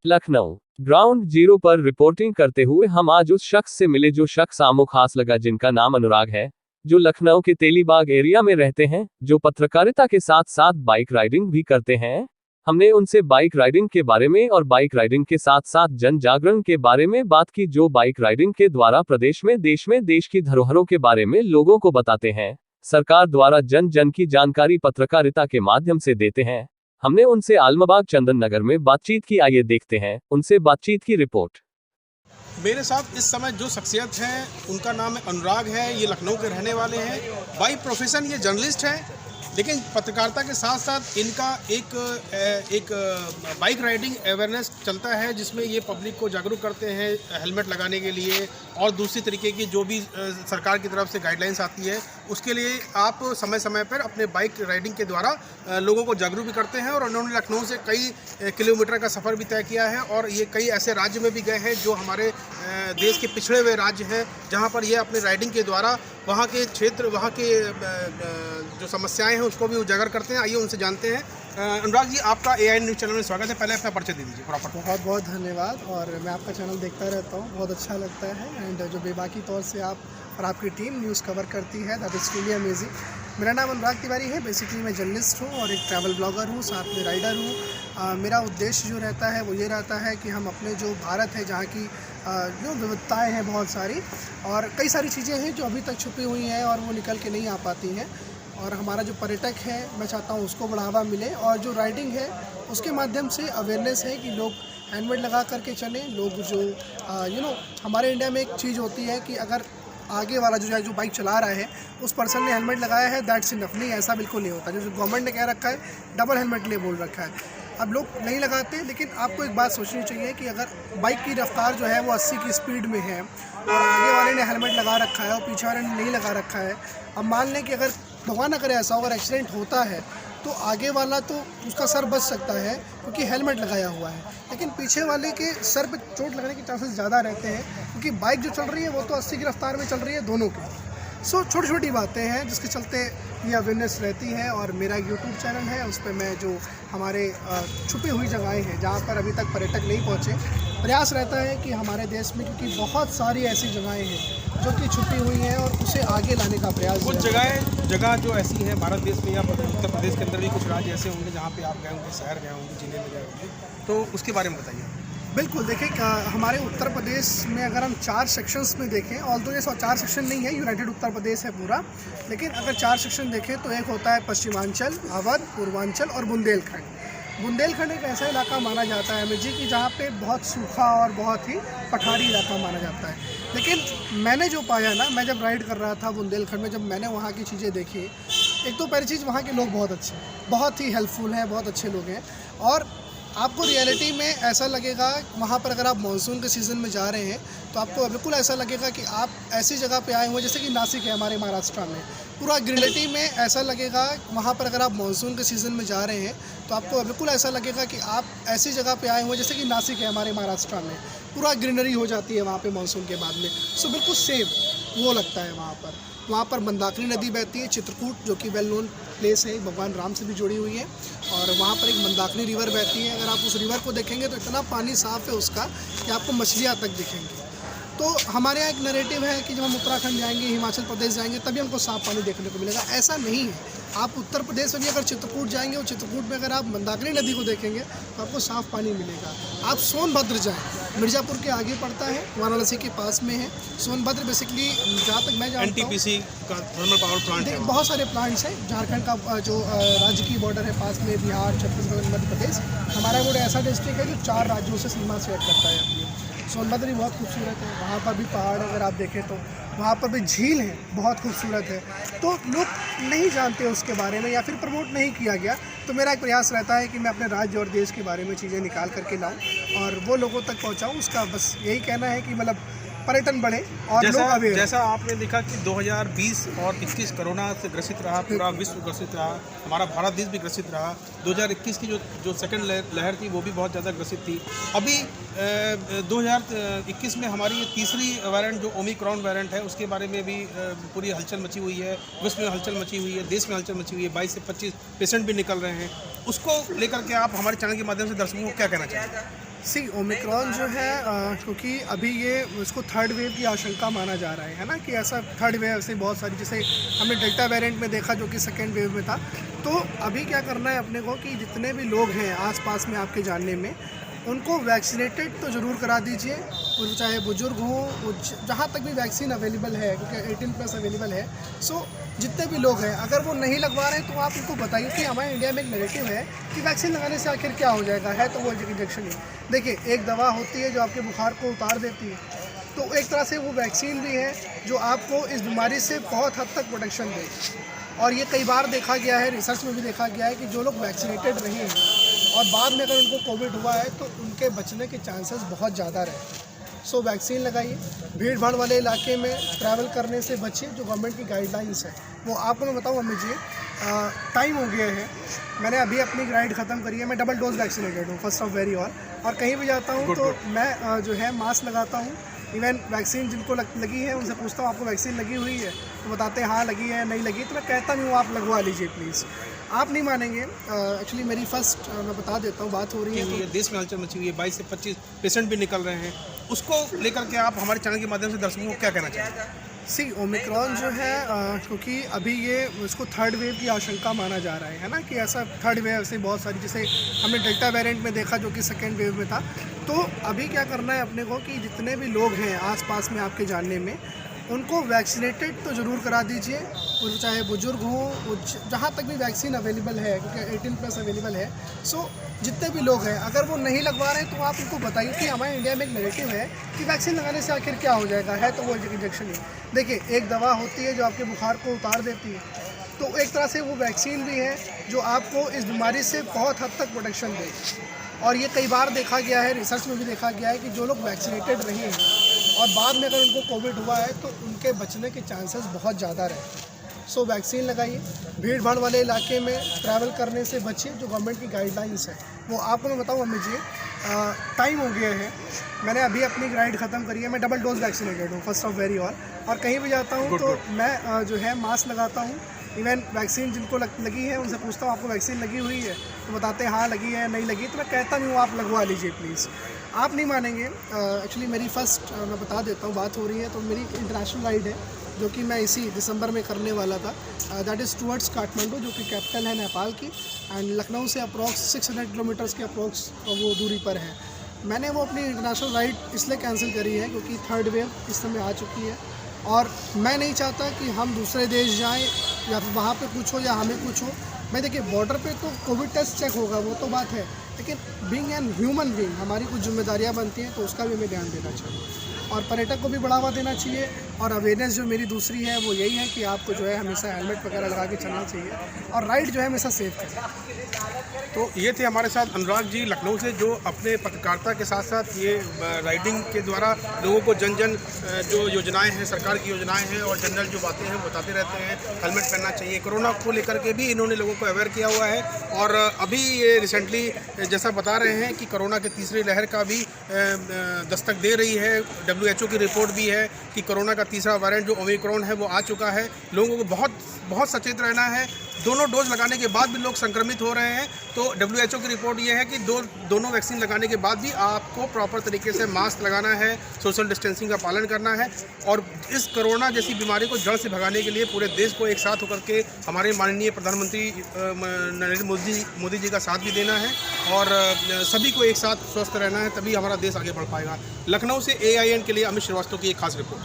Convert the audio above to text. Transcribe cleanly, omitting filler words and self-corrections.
Lucknow ground zero पर reporting करते हुए हम आज उस शख्स से मिले जो शख्स आमो खास लगा, जिनका नाम अनुराग है, जो लखनऊ के तेलीबाग एरिया में रहते हैं, जो पत्रकारिता के साथ साथ बाइक राइडिंग भी करते हैं। हमने उनसे बाइक राइडिंग के बारे में और बाइक राइडिंग के साथ साथ जन जागरण के बारे में बात की, जो बाइक राइडिंग के द्वारा प्रदेश में देश की धरोहरों के बारे में लोगों को बताते हैं, सरकार द्वारा जन जन की जानकारी पत्रकारिता के माध्यम से देते हैं। हमने उनसे आलमबाग चंदन नगर में बातचीत की, आइए देखते हैं उनसे बातचीत की रिपोर्ट। मेरे साथ इस समय जो शख्सियत है उनका नाम अनुराग है। ये लखनऊ के रहने वाले हैं। बाई प्रोफेशन ये जर्नलिस्ट हैं, लेकिन पत्रकारिता के साथ साथ इनका एक बाइक राइडिंग अवेयरनेस चलता है, जिसमें ये पब्लिक को जागरूक करते हैं हेलमेट लगाने के लिए और दूसरी तरीके की जो भी सरकार की तरफ से गाइडलाइंस आती है उसके लिए आप समय समय पर अपने बाइक राइडिंग के द्वारा लोगों को जागरूक भी करते हैं। और उन्होंने लखनऊ से कई किलोमीटर का सफ़र भी तय किया है और ये कई ऐसे राज्य में भी गए हैं जो हमारे देश के पिछड़े हुए राज्य हैं, जहाँ पर ये अपने राइडिंग के द्वारा वहाँ के क्षेत्र, वहाँ के जो समस्याएं हैं उसको भी उजागर करते हैं। आइए उनसे जानते हैं। अनुराग जी, आपका AI न्यूज़ चैनल में स्वागत है। पहले अपना परिचय दे दीजिए प्रॉपर। बहुत बहुत धन्यवाद। और मैं आपका चैनल देखता रहता हूँ, बहुत अच्छा लगता है। एंड जो बेबाकी तौर से आप और आपकी टीम न्यूज़ कवर करती है, दैट इज़ रियली अमेजिंग। मेरा नाम अनुराग तिवारी है। बेसिकली मैं जर्नलिस्ट हूँ और एक ट्रैवल ब्लॉगर हूँ, साथ में राइडर हूँ। मेरा उद्देश्य जो रहता है वो ये रहता है कि हम अपने जो भारत है, जहाँ की जो विविधताएँ हैं बहुत सारी और कई सारी चीज़ें हैं जो अभी तक छुपी हुई हैं और वो निकल के नहीं आ पाती हैं, और हमारा जो पर्यटक है मैं चाहता हूँ उसको बढ़ावा मिले। और जो राइडिंग है उसके माध्यम से अवेयरनेस है कि लोग हेलमेट लगा करके चलें। लोग जो हमारे इंडिया में एक चीज़ होती है कि अगर आगे वाला जो बाइक चला रहा है उस पर्सन ने हेलमेट लगाया है, दैट्स इनफ। नहीं, ऐसा बिल्कुल नहीं होता। जो गवर्नमेंट ने कह रखा है डबल हेलमेट के लिए बोल रखा है, अब लोग नहीं लगाते। लेकिन आपको एक बात सोचनी चाहिए कि अगर बाइक की रफ्तार जो है वो 80 की स्पीड में है और आगे वाले ने हेलमेट लगा रखा है और पीछे वाले ने नहीं लगा रखा है, अब मान लें कि अगर भगवान न करे ऐसा अगर एक्सीडेंट होता है तो आगे वाला तो उसका सर बच सकता है क्योंकि हेलमेट लगाया हुआ है, लेकिन पीछे वाले के सर पे चोट लगने के चांसेस ज़्यादा रहते हैं क्योंकि बाइक जो चल रही है वो तो 80 की रफ्तार में चल रही है दोनों की। सो छोटी छोटी बातें हैं जिसके चलते ये अवेयरनेस रहती है। और मेरा यूट्यूब चैनल है, उस पर मैं जो हमारे छुपी हुई जगहें हैं जहाँ पर अभी तक पर्यटक नहीं पहुँचे, प्रयास रहता है कि हमारे देश में, क्योंकि बहुत सारी ऐसी जगहें हैं जो कि छुपी हुई हैं और उसे आगे लाने का प्रयास। कुछ जगह जो ऐसी है भारत देश में या उत्तर प्रदेश के अंदर भी कुछ राज्य ऐसे होंगे जहाँ पे आप गए होंगे, शहर गए होंगे, जिले में गए होंगे, तो उसके बारे में बताइए। बिल्कुल, देखिए हमारे उत्तर प्रदेश में अगर हम 4 सेक्शंस में देखें, ऑल तो ये 4 सेक्शन नहीं है, यूनाइटेड उत्तर प्रदेश है पूरा, लेकिन अगर 4 सेक्शन देखें तो एक होता है पश्चिमांचल, अवध, पूर्वांचल और बुंदेलखंड। बुंदेलखंड एक ऐसा इलाका माना जाता है हमें जी कि जहाँ पे बहुत सूखा और बहुत ही पठारी इलाका माना जाता है। लेकिन मैंने जो पाया ना, मैं जब राइड कर रहा था बुंदेलखंड में, जब मैंने वहाँ की चीज़ें देखी, एक तो पहली चीज़ वहाँ के लोग बहुत अच्छे हैं, बहुत ही हेल्पफुल हैं, बहुत अच्छे लोग हैं। और आपको रियलिटी में ऐसा लगेगा वहाँ पर अगर आप मानसून के सीज़न में जा रहे हैं तो आपको बिल्कुल ऐसा लगेगा कि आप ऐसी जगह पे आए हुए, जैसे कि नासिक है हमारे महाराष्ट्र में, पूरा ग्रीनरी में ऐसा लगेगा। वहाँ पर अगर आप मानसून के सीज़न में जा रहे हैं तो आपको बिल्कुल ऐसा लगेगा कि आप ऐसी जगह पे आए हुए, जैसे कि नासिक है हमारे महाराष्ट्र में, पूरा ग्रीनरी हो जाती है वहाँ पे मानसून के बाद में। सो बिल्कुल सेफ वो लगता है वहाँ पर। वहाँ पर मंदाकिनी नदी बहती है, चित्रकूट जो कि वेल नोन प्लेस है, भगवान राम से भी जुड़ी हुई है, और वहाँ पर एक मंदाकिनी रिवर बहती है। अगर आप उस रिवर को देखेंगे तो इतना पानी साफ़ है उसका कि आपको मछलियाँ तक दिखेंगी। तो हमारे यहाँ एक नैरेटिव है कि जब हम उत्तराखंड जाएंगे, हिमाचल प्रदेश जाएंगे, तभी हमको साफ़ पानी देखने को मिलेगा। ऐसा नहीं है। आप उत्तर प्रदेश में भी अगर चित्रकूट जाएंगे और चित्रकूट में अगर आप मंदाकिनी नदी को देखेंगे तो आपको साफ़ पानी मिलेगा। आप सोनभद्र जाएँ, मिर्ज़ापुर के आगे पड़ता है, वाराणसी के पास में है सोनभद्र। बेसिकली जहाँ तक मैं जानता हूँ NTPC का थर्मल पावर प्लांट है, बहुत सारे प्लांट्स हैं। झारखंड का जो राज्य की बॉर्डर है पास में, बिहार, छत्तीसगढ़, मध्य प्रदेश, हमारा वो ऐसा डिस्ट्रिक्ट है जो 4 राज्यों से सीमा शेयर करता है अपनी। सोनभद्र भी बहुत खूबसूरत है, वहाँ पर भी पहाड़ अगर आप देखें तो वहाँ पर भी झील है, बहुत खूबसूरत है। तो लोग नहीं जानते उसके बारे में या फिर प्रमोट नहीं किया गया। तो मेरा एक प्रयास रहता है कि मैं अपने राज्य और देश के बारे में चीज़ें निकाल करके लाऊं और वो लोगों तक पहुंचाऊं। उसका बस यही कहना है कि मतलब पर्यटन बढ़े और लोग अवेयर। जैसा आपने देखा कि 2020 और 21 कोरोना से ग्रसित रहा, पूरा विश्व ग्रसित रहा, हमारा भारत देश भी ग्रसित रहा। 2021 की जो सेकंड लहर थी वो भी बहुत ज़्यादा ग्रसित थी। अभी 2021 में हमारी ये तीसरी वेरिएंट जो ओमिक्रॉन वेरिएंट है उसके बारे में भी पूरी हलचल मची हुई है, विश्व में हलचल मची हुई है, देश में हलचल मची हुई है। 22 से 25 पेशेंट भी निकल रहे हैं। उसको लेकर के आप हमारे चैनल के माध्यम से दर्शकों को क्या कहना चाहेंगे? सी ओमिक्रॉन जो है क्योंकि अभी ये इसको थर्ड वेव की आशंका माना जा रहा है ना, कि ऐसा थर्ड वेव ऐसे बहुत सारी, जैसे हमने डेल्टा वेरिएंट में देखा जो कि सेकेंड वेव में था। तो अभी क्या करना है अपने को कि जितने भी लोग हैं आसपास में आपके जानने में, उनको वैक्सीनेटेड तो ज़रूर करा दीजिए, और चाहे बुजुर्ग हो, जहाँ तक भी वैक्सीन अवेलेबल है, क्योंकि 18+ अवेलेबल है। सो जितने भी लोग हैं, अगर वो नहीं लगवा रहे हैं तो आप उनको बताइए कि हमारे इंडिया में एक नेगेटिव है कि वैक्सीन लगाने से आखिर क्या हो जाएगा, है तो वो इंजेक्शन ही। देखिए, एक दवा होती है जो आपके बुखार को उतार देती है, तो एक तरह से वो वैक्सीन भी है जो आपको इस बीमारी से बहुत हद तक प्रोटेक्शन देगी। और ये कई बार देखा गया है, रिसर्च में भी देखा गया है कि जो लोग वैक्सीनेटेड रहे हैं और बाद में अगर उनको कोविड हुआ है तो उनके बचने के चांसेस बहुत ज़्यादा रहे। सो वैक्सीन लगाइए। भीड़ भाड़ वाले इलाके में ट्रैवल करने से बचिए। जो गवर्नमेंट की गाइडलाइंस है वो आपको मैं बताऊँ अम्मी जी, टाइम हो गया है, मैंने अभी अपनी राइड ख़त्म करी है, मैं डबल डोज वैक्सीनेटेड हूँ, फर्स्ट ऑफ वेरी और कहीं भी जाता हूँ तो मैं जो है मास्क लगाता हूँ। इवन वैक्सीन जिनको लगी है उनसे पूछता हूँ आपको वैक्सीन लगी हुई है, तो बताते हैं हाँ लगी है, नहीं लगी, तो मैं कहता नहीं हूँ आप लगवा लीजिए प्लीज़। आप नहीं मानेंगे, एक्चुअली मेरी फर्स्ट मैं बता देता हूँ, बात हो रही है ये देश में हलचल मची हुई है, 22 से 25 पेशेंट भी निकल रहे हैं, उसको लेकर के आप हमारे चैनल के माध्यम से दर्शकों को क्या कहना चाहेंगे? सी ओमिक्रॉन जो है क्योंकि अभी ये इसको थर्ड वेव की आशंका माना जा रहा है ना, कि ऐसा थर्ड वेव ऐसे बहुत सारी, जैसे हमने डेल्टा वेरिएंट में देखा जो कि सेकेंड वेव में था। तो अभी क्या करना है अपने को कि जितने भी लोग हैं आसपास में आपके जानने में, उनको वैक्सीनेटेड तो ज़रूर करा दीजिए, और चाहे बुजुर्ग हो, जहाँ तक भी वैक्सीन अवेलेबल है, क्योंकि 18+ अवेलेबल है। सो जितने भी लोग हैं, अगर वो नहीं लगवा रहे हैं तो आप उनको बताइए कि हमारे इंडिया में एक नेगेटिव है कि वैक्सीन लगाने से आखिर क्या हो जाएगा, है तो वो इंजेक्शन ही। देखिए, एक दवा होती है जो आपके बुखार को उतार देती है, तो एक तरह से वो वैक्सीन भी है जो आपको इस बीमारी से बहुत हद तक प्रोटेक्शन देगी। और ये कई बार देखा गया है, रिसर्च में भी देखा गया है कि जो लोग वैक्सीनेटेड रहे हैं और बाद में अगर उनको कोविड हुआ है तो उनके बचने के चांसेस बहुत ज़्यादा रहे। सो वैक्सीन लगाइए। भीड़ भाड़ वाले इलाके में ट्रैवल करने से बचिए। जो गवर्नमेंट की गाइडलाइंस है वो आपको मैं बताऊँ अम्मी जी, टाइम हो गया है, मैंने अभी अपनी राइड ख़त्म करी है, मैं डबल डोज वैक्सीनेटेड हूँ, फर्स्ट ऑफ वेरी और कहीं भी जाता हूँ तो मैं जो है मास्क लगाता हूँ। इवन वैक्सीन जिनको लगी है उनसे पूछता हूँ आपको वैक्सीन लगी हुई है, तो बताते हैं हाँ लगी है, नहीं लगी, तो मैं कहता नहीं हूँ आप लगवा लीजिए प्लीज़। आप नहीं मानेंगे, एक्चुअली मेरी फ़र्स्ट मैं बता देता हूँ, बात हो रही है तो मेरी इंटरनेशनल राइड है जो कि मैं इसी दिसंबर में करने वाला था। दैट इज़ टूवर्ड्स काठमांडू, जो कि कैपिटल है नेपाल की, एंड लखनऊ से अप्रॉक्स 600 किलोमीटर्स के अप्रॉक्स वो दूरी पर है। मैंने वो अपनी इंटरनेशनल राइड इसलिए कैंसिल करी है क्योंकि थर्ड वेव इस समय आ चुकी है, और मैं नहीं चाहता कि हम दूसरे देश जाएं या फिर वहाँ पे कुछ हो या हमें कुछ हो। मैं देखिए, बॉर्डर पे तो कोविड टेस्ट चेक होगा, वो तो बात है, लेकिन बीइंग एन ह्यूमन बीइंग हमारी कुछ जिम्मेदारियाँ बनती हैं, तो उसका भी हमें ध्यान देना चाहिए और पर्यटक को भी बढ़ावा देना चाहिए। और अवेयरनेस जो मेरी दूसरी है वो यही है कि आपको जो है हमेशा हेलमेट वगैरह लगा के चलना चाहिए और राइड जो है हमेशा सेफ करें। तो ये थे हमारे साथ अनुराग जी लखनऊ से, जो अपने पत्रकारिता के साथ साथ ये राइडिंग के द्वारा लोगों को जन जो योजनाएं हैं, सरकार की योजनाएं हैं और जनरल जो बातें हैं बताते रहते हैं। हेलमेट पहनना चाहिए, कोरोना को लेकर के भी इन्होंने लोगों को अवेयर किया हुआ है। और अभी ये रिसेंटली जैसा बता रहे हैं कि कोरोना की तीसरी लहर का भी दस्तक दे रही है। WHO की रिपोर्ट भी है कि कोरोना का तीसरा वेरिएंट जो ओमिक्रॉन है वो आ चुका है। लोगों को बहुत सचेत रहना है। दोनों डोज लगाने के बाद भी लोग संक्रमित हो रहे हैं, तो WHO की रिपोर्ट ये है कि दोनों वैक्सीन लगाने के बाद भी आपको प्रॉपर तरीके से मास्क लगाना है, सोशल डिस्टेंसिंग का पालन करना है और इस कोरोना जैसी बीमारी को जड़ से भगाने के लिए पूरे देश को एक साथ होकर के हमारे माननीय प्रधानमंत्री नरेंद्र मोदी जी का साथ भी देना है और सभी को एक साथ स्वस्थ रहना है, तभी हमारा देश आगे बढ़ पाएगा। लखनऊ से AIN के लिए अमित श्रीवास्तव की एक खास रिपोर्ट।